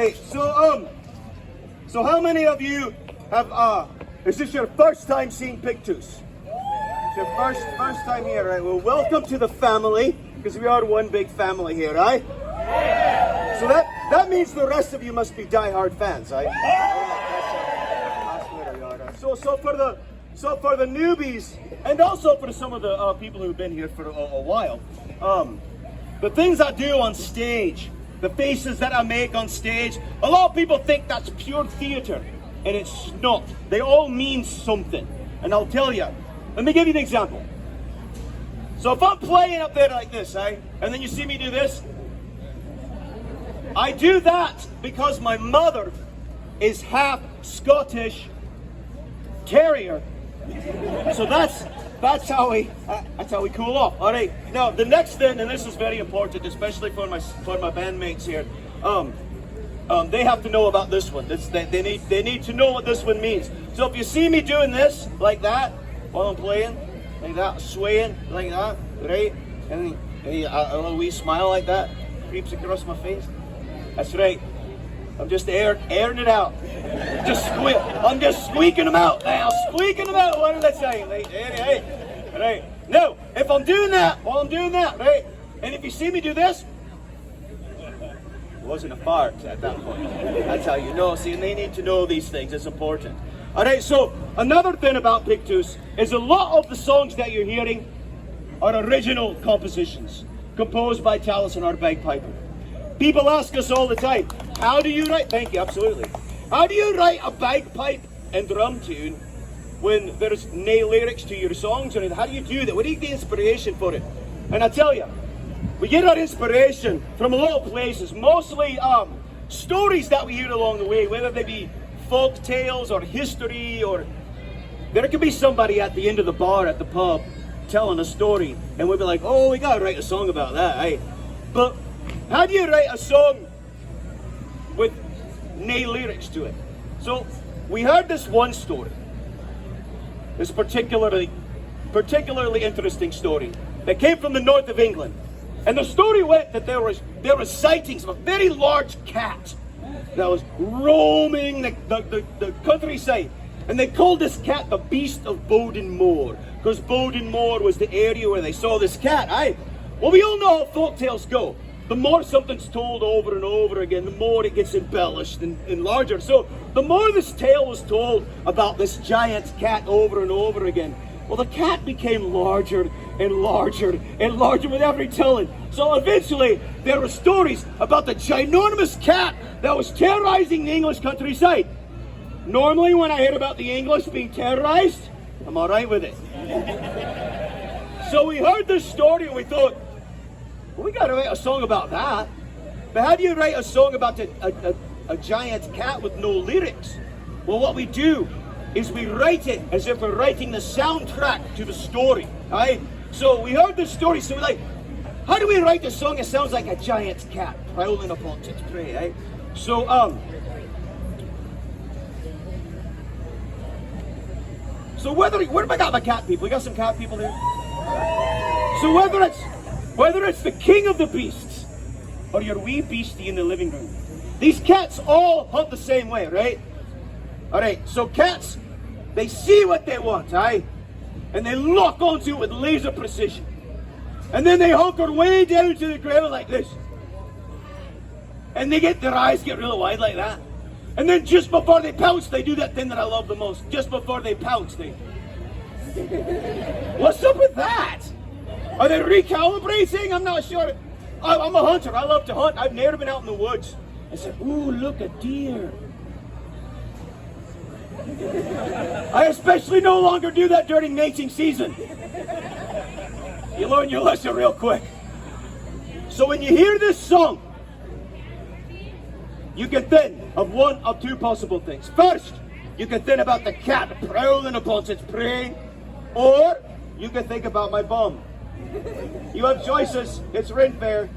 Hey, so how many of you have, is this your first time seeing Pictus? It's your first time here, right? Well, welcome to the family, because we are one big family here, right? So that means the rest of you must be die-hard fans, right? So for the newbies, and also for some of the people who've been here for a while, the things I do on stage, the faces that I make on stage, a lot of people think that's pure theater, and it's not. They all mean something, and I'll tell you. Let me give you an example. So if I'm playing up there like this, and then you see me do this, I do that because my mother is half Scottish Terrier. So that's how we cool off. All right. Now the next thing, and this is very important, especially for my bandmates here. They have to know about this one. They need to know what this one means. So if you see me doing this like that while I'm playing, like that, swaying like that, right, and a little wee smile like that creeps across my face. That's right. I'm just airing it out. I'm just squeaking them out now. Squeaking them out. What did I say? Hey. Right. No, if I'm doing that, while I'm doing that, right? And if you see me do this, it wasn't a fart at that point. That's how you know. See, and they need to know these things. It's important. All right. So another thing about Pictus is a lot of the songs that you're hearing are original compositions composed by Taliesin, our bagpiper. People ask us all the time, how do you write? Thank you, absolutely. How do you write a bagpipe and drum tune when there's no lyrics to your songs? Or how do you do that? Where do you get the inspiration for it? And I tell you, we get our inspiration from a lot of places, mostly stories that we hear along the way, whether they be folk tales or history, or there could be somebody at the end of the bar at the pub telling a story, and we'd be like, oh, we gotta write a song about that, right? But how do you write a song with no lyrics to it? So we heard this one story, this particularly interesting story that came from the north of England. And the story went that there was sightings of a very large cat that was roaming the countryside. And they called this cat the Beast of Bowden Moor, because Bowden Moor was the area where they saw this cat. Well, we all know how folk tales go. The more something's told over and over again, the more it gets embellished and larger. So the more this tale was told about this giant cat over and over again, well, the cat became larger and larger and larger with every telling. So eventually, there were stories about the ginormous cat that was terrorizing the English countryside. Normally, when I hear about the English being terrorized, I'm all right with it. So we heard this story and we thought, well, we got to write a song about that. But how do you write a song about a giant cat with no lyrics? Well, what we do is we write it as if we're writing the soundtrack to the story, right? So we heard this story, so we're like, how do we write a song that sounds like a giant cat prowling upon its prey, right? So, where have I got my cat people? We got some cat people here? So whether it's the king of the beasts or your wee beastie in the living room, these cats all hunt the same way, right? All right, so cats, they see what they want, right? And they lock onto it with laser precision. And then they hunker way down to the ground like this. And their eyes get real wide like that. And then just before they pounce, they do that thing that I love the most. Just before they pounce, what's up with that? Are they recalibrating? I'm not sure. I'm a hunter. I love to hunt. I've never been out in the woods. I said, ooh, look, a deer. I especially no longer do that during mating season. You learn your lesson real quick. So when you hear this song, you can think of one of two possible things. First, you can think about the cat prowling upon its prey, or you can think about my bum. You have choices. It's rent fair.